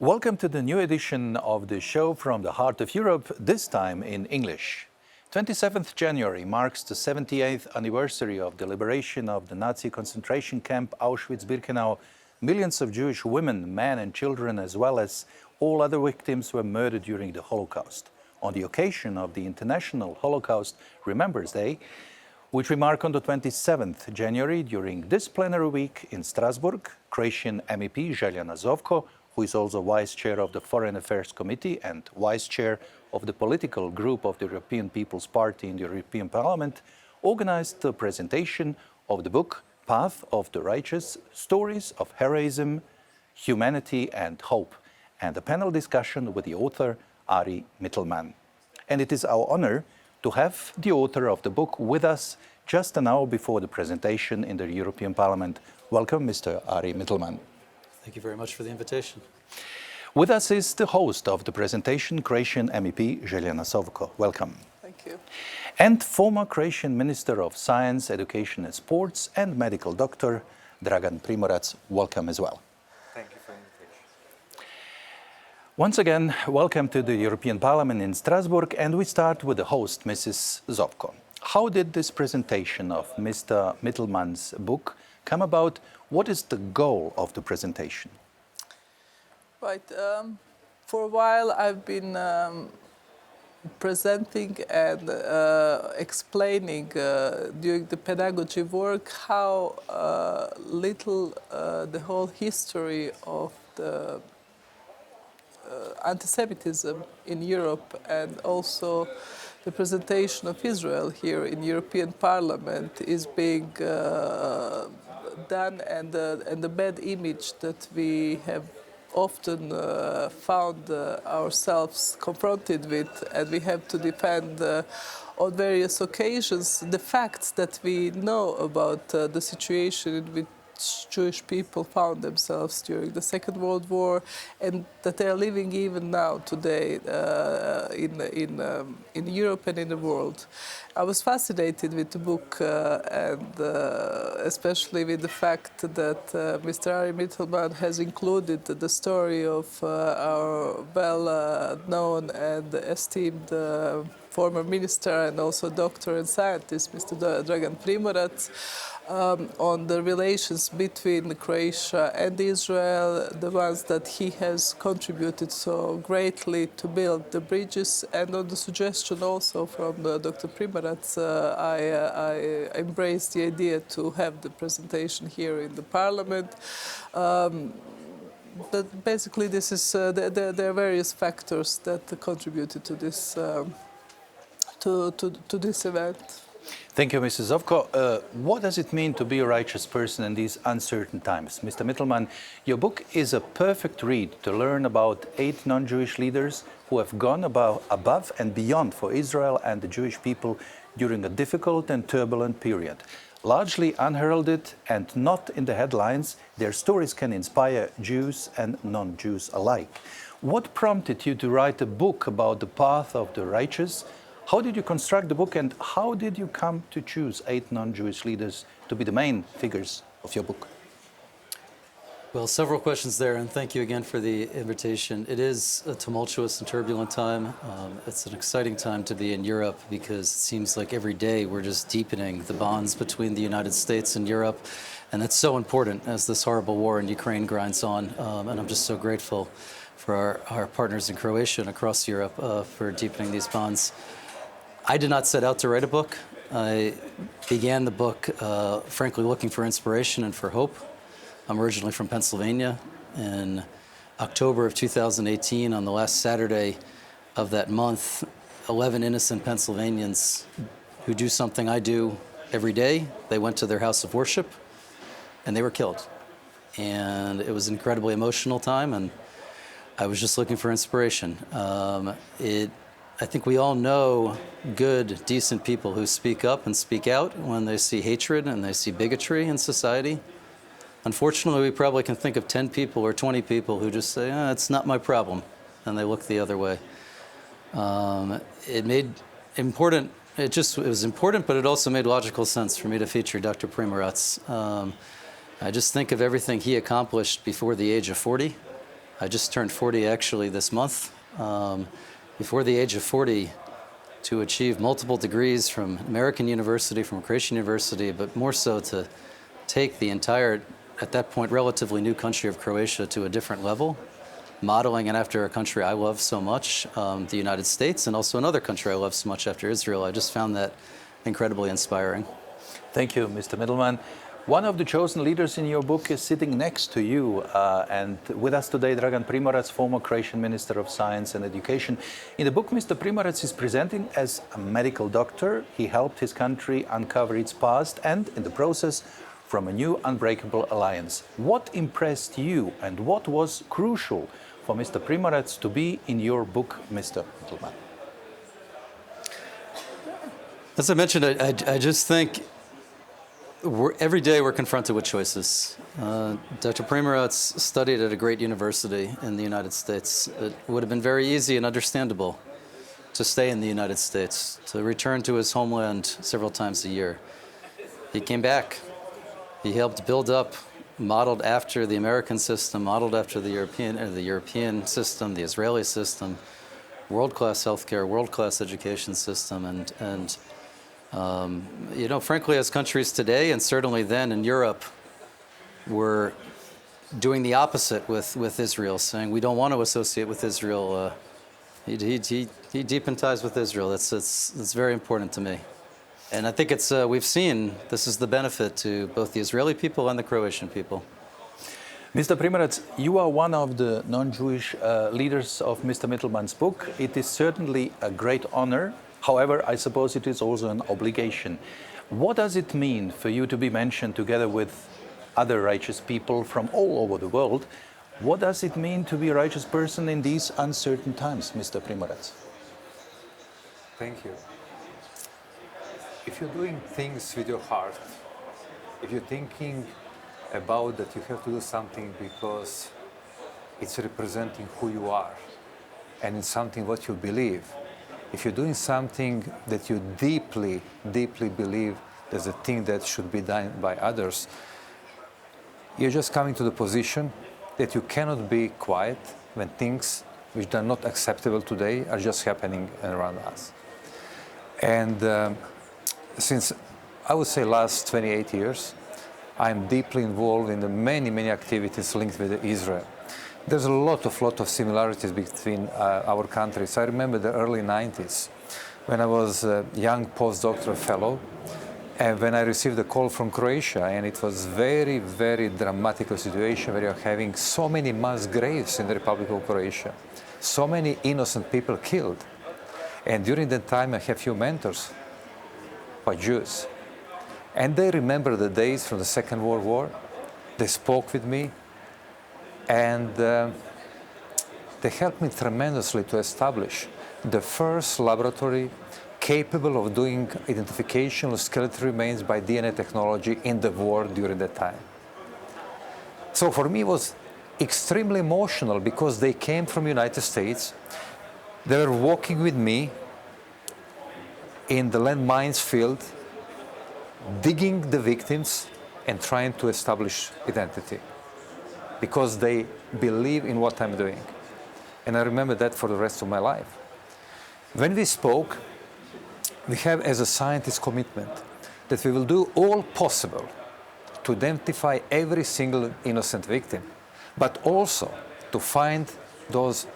Welcome to the new edition of the show from the heart of Europe, this time in English. 27th January marks the 78th anniversary of the liberation of the Nazi concentration camp Auschwitz-Birkenau. Millions of Jewish women, men and children, as well as all other victims, were murdered during the Holocaust. On the occasion of the International Holocaust Remembrance Day, which we mark on the 27th January during this plenary week in Strasbourg, Croatian MEP Željana Zovko, who is also Vice Chair of the Foreign Affairs Committee and Vice Chair of the political group of the European People's Party in the European Parliament, organized the presentation of the book Path of the Righteous, Stories of Heroism, Humanity and Hope, and a panel discussion with the author Ari Mittleman. And it is our honor to have the author of the book with us just an hour before the presentation in the European Parliament. Welcome, Mr. Ari Mittleman. Thank you very much for the invitation. With us is the host of the presentation, Croatian MEP Željana Zovko. Welcome. Thank you. And former Croatian Minister of Science, Education and Sports and medical doctor, Dragan Primorac. Welcome as well. Thank you for the invitation. Once again, welcome to the European Parliament in Strasbourg, and we start with the host, Mrs. Zovko. How did this presentation of Mr. Mittleman's book come about? What is the goal of the presentation? Right. For a while, I've been presenting and explaining during the pedagogy work how little the whole history of the anti-Semitism in Europe and also the presentation of Israel here in European Parliament is being done, and the bad image that we have often found ourselves confronted with, and we have to defend on various occasions the facts that we know about the situation in which Jewish people found themselves during the Second World War, and that they are living even now today in Europe and in the world. I was fascinated with the book and especially with the fact that Mr. Ari Mittleman has included the story of our well-known and esteemed former minister and also doctor and scientist, Mr. Dragan Primorac, on the relations between Croatia and Israel, the ones that he has contributed so greatly to build the bridges, and on the suggestion also from Dr. Primorac, I embraced the idea to have the presentation here in the Parliament. But basically, this is there are various factors that contributed to this to this event. Thank you, Mrs. Zovko. What does it mean to be a righteous person in these uncertain times? Mr. Mittleman, your book is a perfect read to learn about 8 non-Jewish leaders who have gone above and beyond for Israel and the Jewish people during a difficult and turbulent period. Largely unheralded and not in the headlines, their stories can inspire Jews and non-Jews alike. What prompted you to write a book about the path of the righteous? How did you construct the book, and how did you come to choose 8 non-Jewish leaders to be the main figures of your book? Well, several questions there, and thank you again for the invitation. It is a tumultuous and turbulent time. It's an exciting time to be in Europe because it seems like every day we're just deepening the bonds between the United States and Europe, and that's so important as this horrible war in Ukraine grinds on. And I'm just so grateful for our partners in Croatia and across Europe for deepening these bonds. I did not set out to write a book. I began the book, frankly, looking for inspiration and for hope. I'm originally from Pennsylvania. In October of 2018, on the last Saturday of that month, 11 innocent Pennsylvanians who do something I do every day, they went to their house of worship and they were killed. And it was an incredibly emotional time, and I was just looking for inspiration. I think we all know good, decent people who speak up and speak out when they see hatred and they see bigotry in society. Unfortunately, we probably can think of 10 people or 20 people who just say, it's not my problem, and they look the other way. It was important, but it also made logical sense for me to feature Dr. Primorac. I just think of everything he accomplished before the age of 40. I just turned 40 actually this month. Before the age of 40, to achieve multiple degrees from American university, from a Croatian university, but more so to take the entire, at that point, relatively new country of Croatia to a different level, modeling it after a country I love so much, the United States, and also another country I love so much after Israel. I just found that incredibly inspiring. Thank you, Mr. Mittleman. One of the chosen leaders in your book is sitting next to you, and with us today, Dragan Primorac, former Croatian Minister of Science and Education. In the book, Mr. Primorac is presenting as a medical doctor. He helped his country uncover its past and, in the process, from a new unbreakable alliance. What impressed you and what was crucial for Mr. Primorac to be in your book, Mr. Mittleman? As I mentioned, I just think every day we're confronted with choices. Dr. Primorac studied at a great university in the United States. It would have been very easy and understandable to stay in the United States, to return to his homeland several times a year. He came back. He helped build up, modeled after the American system, modeled after the European system, the Israeli system, world-class healthcare, world-class education system, and you know, frankly, as countries today, and certainly then in Europe, were doing the opposite with Israel, saying we don't want to associate with Israel. He deepened ties with Israel. That's very important to me. And I think we've seen this is the benefit to both the Israeli people and the Croatian people. Mr. Primorac, you are one of the non-Jewish leaders of Mr. Mittleman's book. It is certainly a great honor. However, I suppose it is also an obligation. What does it mean for you to be mentioned together with other righteous people from all over the world? What does it mean to be a righteous person in these uncertain times, Mr. Primorac? Thank you. If you're doing things with your heart, if you're thinking about that you have to do something because it's representing who you are and it's something what you believe, if you're doing something that you deeply, deeply believe there's a thing that should be done by others, you're just coming to the position that you cannot be quiet when things which are not acceptable today are just happening around us. And since, I would say, last 28 years, I'm deeply involved in the many activities linked with Israel. There's a lot of similarities between our countries. I remember the early 90s when I was a young postdoctoral fellow and when I received a call from Croatia, and it was very dramatic situation where you're having so many mass graves in the Republic of Croatia, so many innocent people killed. And during that time I have few mentors by Jews. And they remember the days from the Second World War. They spoke with me, and they helped me tremendously to establish the first laboratory capable of doing identification of skeletal remains by DNA technology in the war during that time. So for me it was extremely emotional because they came from the United States. They were walking with me in the landmines field, digging the victims and trying to establish identity because they believe in what I'm doing. And I remember that for the rest of my life. When we spoke, we have as a scientist commitment that we will do all possible to identify every single innocent victim, but also to find those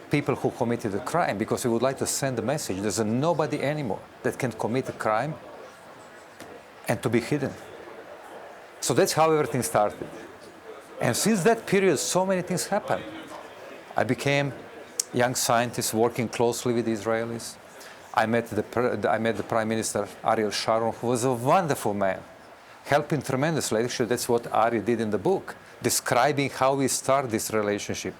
people who committed a crime, because we would like to send a message. There's nobody anymore that can commit a crime and to be hidden. So that's how everything started. And since that period, so many things happened. I became a young scientist working closely with Israelis. I met the Prime Minister, Ariel Sharon, who was a wonderful man, helping tremendously. Actually, that's what Ari did in the book, describing how we start this relationship.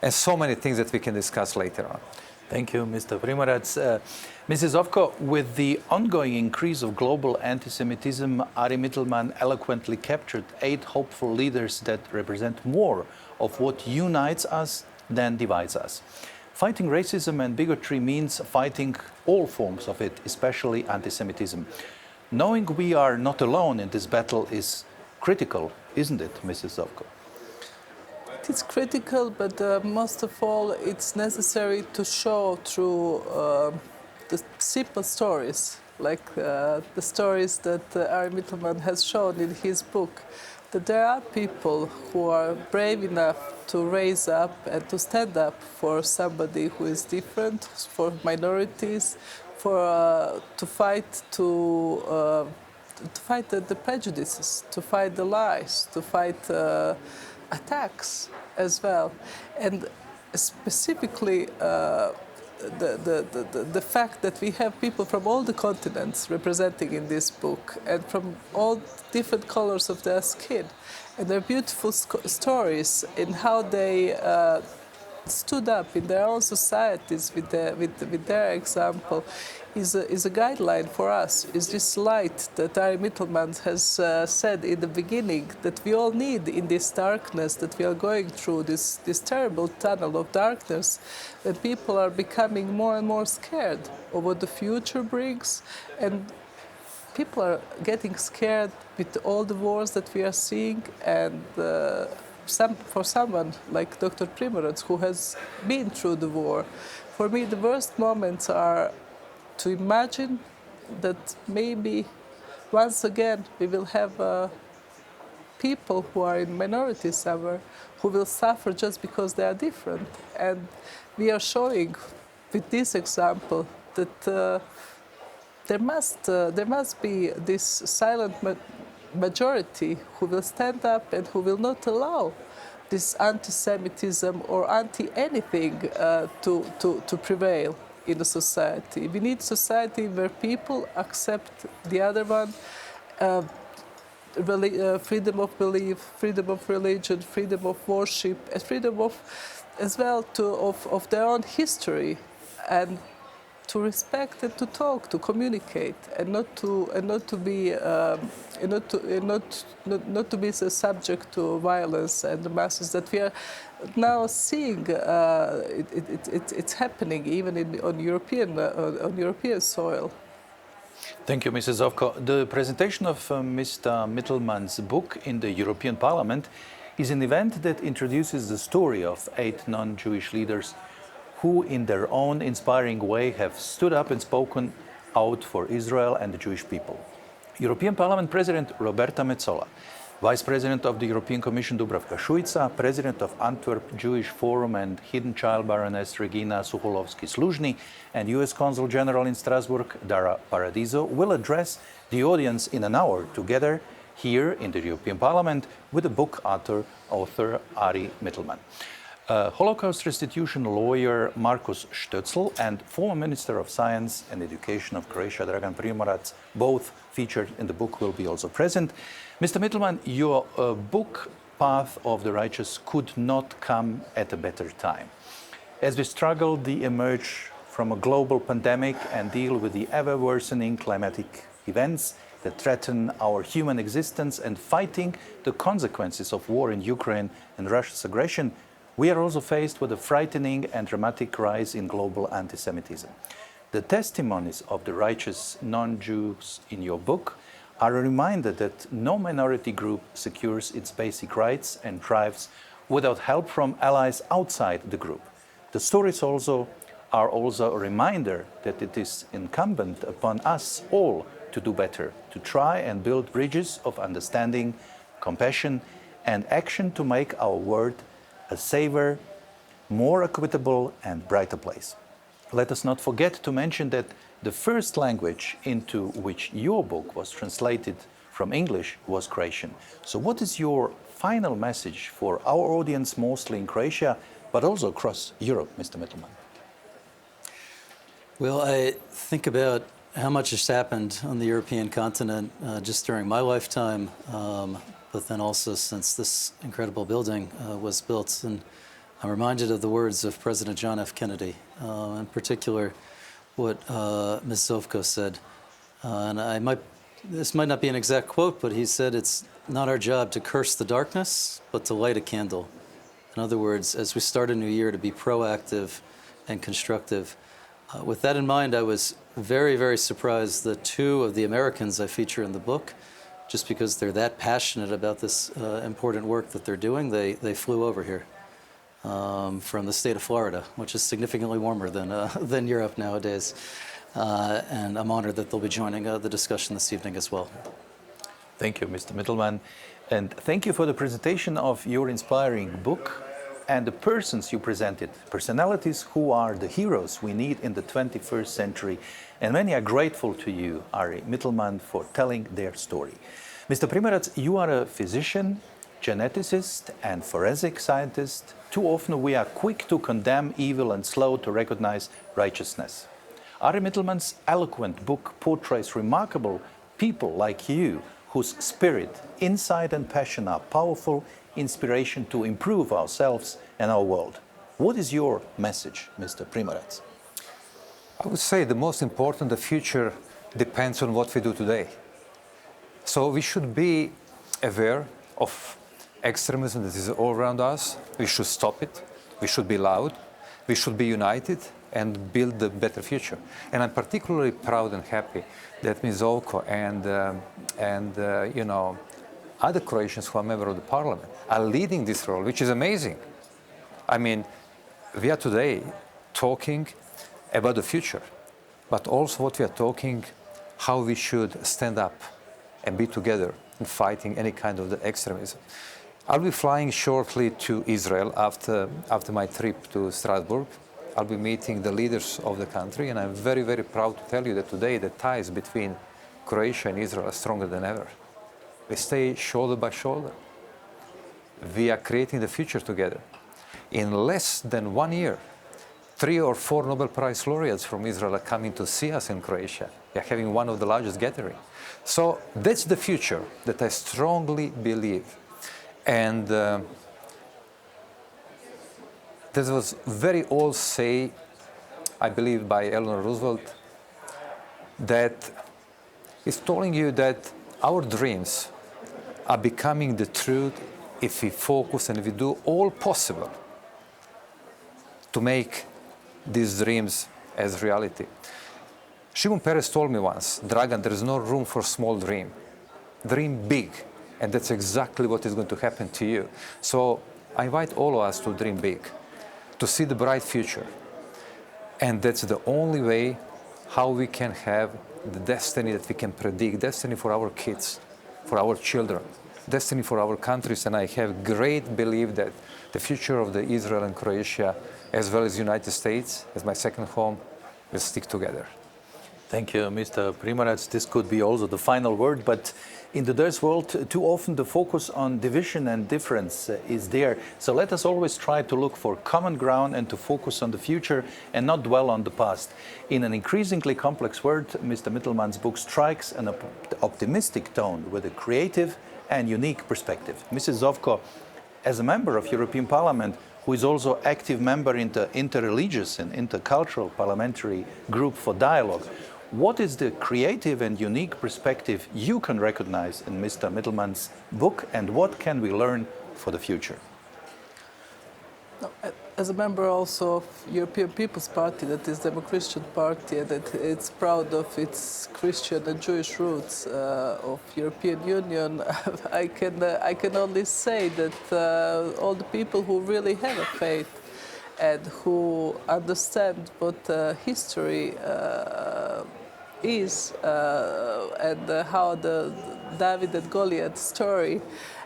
And so many things that we can discuss later on. Thank you, Mr. Primorac. Mrs. Zovko, with the ongoing increase of global anti-Semitism, Ari Mittleman eloquently captured 8 hopeful leaders that represent more of what unites us than divides us. Fighting racism and bigotry means fighting all forms of it, especially anti-Semitism. Knowing we are not alone in this battle is critical, isn't it, Mrs. Zovko? fact, it's critical, but most of all, it's necessary to show through the simple stories, like the stories that Ari Mittleman has shown in his book, that there are people who are brave enough to raise up and to stand up for somebody who is different, for minorities, for to fight the prejudices, to fight the lies, to fight attacks as well, and specifically the fact that we have people from all the continents representing in this book and from all different colors of their skin, and their beautiful stories in how they stood up in their own societies with their example is a guideline for us, is this light that Ari Mittleman has said in the beginning that we all need in this darkness that we are going through, this terrible tunnel of darkness, when people are becoming more and more scared of what the future brings, and people are getting scared with all the wars that we are seeing, and for someone like Dr. Primorac, who has been through the war, for me the worst moments are to imagine that maybe once again we will have people who are in minority somewhere who will suffer just because they are different. And we are showing with this example that there must be this silent majority who will stand up and who will not allow this anti-Semitism or anti-anything to prevail in a society. We need society where people accept the other one, freedom of belief, freedom of religion, freedom of worship, and freedom of, as well, of their own history, and to respect and to talk, to communicate, and not to be subject to violence and the masses that we are now seeing. It's happening even on European soil. Thank you, Mrs. Zovko. The presentation of Mr. Mittleman's book in the European Parliament is an event that introduces the story of 8 non-Jewish leaders who, in their own inspiring way, have stood up and spoken out for Israel and the Jewish people. European Parliament President Roberta Metsola, Vice President of the European Commission Dubravka Šuica, President of Antwerp Jewish Forum and Hidden Child Baroness Regina Suholovsky-Sluzhny, and US Consul General in Strasbourg, Dara Paradiso, will address the audience in an hour together here in the European Parliament with the book author Ari Mittleman. Holocaust restitution lawyer Markus Stötzl and former Minister of Science and Education of Croatia, Dragan Primorac, both featured in the book, will be also present. Mr. Mittleman, your book, Path of the Righteous, could not come at a better time. As we struggle to emerge from a global pandemic and deal with the ever-worsening climatic events that threaten our human existence and fighting the consequences of war in Ukraine and Russia's aggression, we are also faced with a frightening and dramatic rise in global anti-Semitism. The testimonies of the righteous non-Jews in your book are a reminder that no minority group secures its basic rights and thrives without help from allies outside the group. The stories are also a reminder that it is incumbent upon us all to do better, to try and build bridges of understanding, compassion, and action to make our world a safer, more equitable and brighter place. Let us not forget to mention that the first language into which your book was translated from English was Croatian. So what is your final message for our audience, mostly in Croatia, but also across Europe, Mr. Mittleman? Well, I think about how much has happened on the European continent just during my lifetime, but then also since this incredible building was built. And I'm reminded of the words of President John F. Kennedy, in particular what Ms. Zovko said. And this might not be an exact quote, but he said, "It's not our job to curse the darkness, but to light a candle." In other words, as we start a new year, to be proactive and constructive. With that in mind, I was very, very surprised that 2 of the Americans I feature in the book, just because they're that passionate about this important work that they're doing, they flew over here. from the state of Florida, which is significantly warmer than Europe nowadays. And I'm honored that they'll be joining the discussion this evening as well. Thank you, Mr. Mittleman. And thank you for the presentation of your inspiring book and the persons you presented, personalities who are the heroes we need in the 21st century. And many are grateful to you, Ari Mittleman, for telling their story. Mr. Primorac, you are a physician, geneticist, and forensic scientist. Too often we are quick to condemn evil and slow to recognize righteousness. Ari Mittleman's eloquent book portrays remarkable people like you, whose spirit, insight, and passion are powerful inspiration to improve ourselves and our world. What is your message, Mr. Primorac? I would say the most important, the future depends on what we do today. So we should be aware of extremism that is all around us. We should stop it. We should be loud. We should be united and build a better future. And I'm particularly proud and happy that Ms. Zovko and you know, other Croatians who are members of the parliament are leading this role, which is amazing. I mean, we are today talking about the future, but also what we are talking, how we should stand up and be together in fighting any kind of the extremism. I'll be flying shortly to Israel after my trip to Strasbourg. I'll be meeting the leaders of the country, and I'm very, very proud to tell you that today the ties between Croatia and Israel are stronger than ever. We stay shoulder by shoulder. We are creating the future together. In less than 1 year, 3 or 4 Nobel Prize laureates from Israel are coming to see us in Croatia. We are having one of the largest gatherings. So that's the future that I strongly believe. And there was very old say, I believe by Eleanor Roosevelt, that is telling you that our dreams are becoming the truth if we focus and we do all possible to make these dreams as reality. Shimon Peres told me once, Dragan, there is no room for small dream. Dream big, and that's exactly what is going to happen to you. So I invite all of us to dream big, to see the bright future. And that's the only way how we can have the destiny that we can predict, destiny for our kids, for our children, destiny for our countries. And I have great belief that the future of the Israel and Croatia, as well as the United States, as my second home, will stick together. Thank you, Mr. Primorac. This could be also the final word, but in today's world, too often the focus on division and difference is there. So let us always try to look for common ground and to focus on the future and not dwell on the past. In an increasingly complex world, Mr. Mittleman's book strikes an optimistic tone with a creative and unique perspective. Mrs. Zovko, as a member of European Parliament, who is also active member in the interreligious and intercultural parliamentary group for dialogue, what is the creative and unique perspective you can recognize in Mr. Mittleman's book, and what can we learn for the future? No, as a member also of European People's Party, that is the Christian party, and that it's proud of its Christian and Jewish roots of European Union, I can only say that all the people who really have a faith and who understand what history is and how the David and Goliath story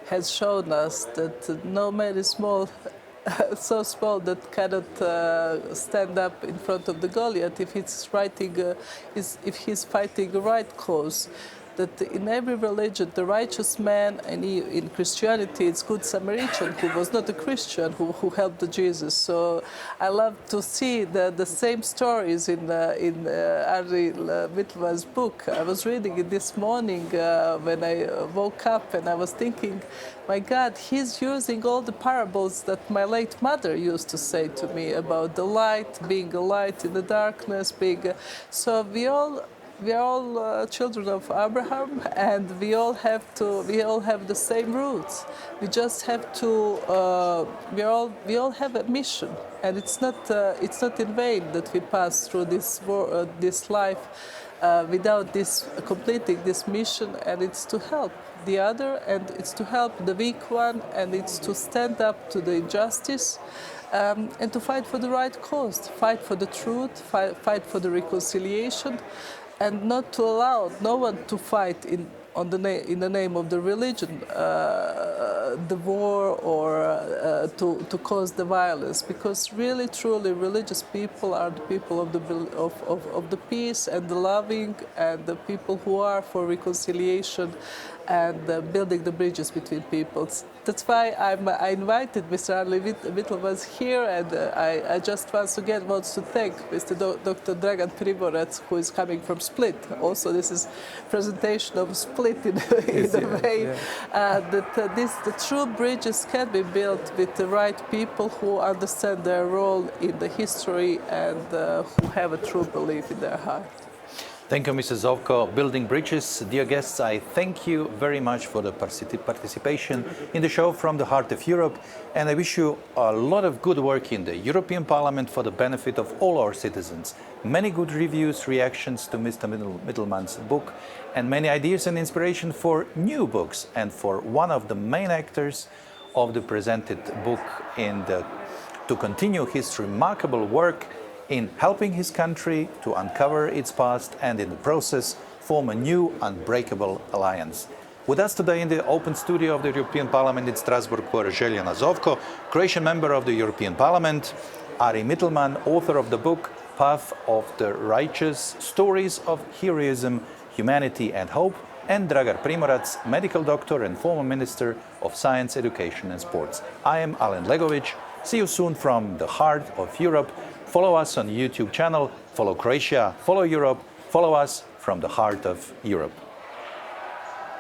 has shown us that no man is small, so small that cannot stand up in front of the Goliath if he's fighting the right cause. That in every religion, the righteous man, and in Christianity, it's Good Samaritan, who was not a Christian, who helped Jesus. So I love to see the same stories in Ari Mittleman's book. I was reading it this morning when I woke up, and I was thinking, my God, he's using all the parables that my late mother used to say to me about the light, being a light in the darkness, so we all we are all children of Abraham, and we all have the same roots. We just have to. We all have a mission, and it's not in vain that we pass through this life without completing this mission. And it's to help the other, and it's to help the weak one, and it's to stand up to the injustice. And to fight for the right cause, fight for the truth, fight for the reconciliation, and not to allow no one to fight in the name of the religion, the war, or to cause the violence. Because really, truly, religious people are the people of the peace and the loving, and the people who are for reconciliation and building the bridges between peoples. That's why I invited Mr. Alen Legović here, and I just once again want to thank Mr. Dr. Dragan Primorac, who is coming from Split. Also, this is presentation of Split in a way that the true bridges can be built with the right people who understand their role in the history and who have a true belief in their heart. Thank you, Mrs. Zovko. Building Bridges. Dear guests, I thank you very much for the participation in the show from the heart of Europe, and I wish you a lot of good work in the European Parliament for the benefit of all our citizens. Many good reviews, reactions to Mr. Mittleman's book, and many ideas and inspiration for new books, and for one of the main actors of the presented book to continue his remarkable work in helping his country to uncover its past and in the process form a new unbreakable alliance. With us today in the open studio of the European Parliament in Strasbourg were Željana Zovko, Croatian member of the European Parliament, Ari Mittleman, author of the book Path of the Righteous, Stories of Heroism, Humanity and Hope, and Dragan Primorac, medical doctor and former Minister of Science, Education and Sports. I am Alen Legović. See you soon from the heart of Europe. Follow us on the YouTube channel, follow Croatia, follow Europe, follow us from the heart of Europe.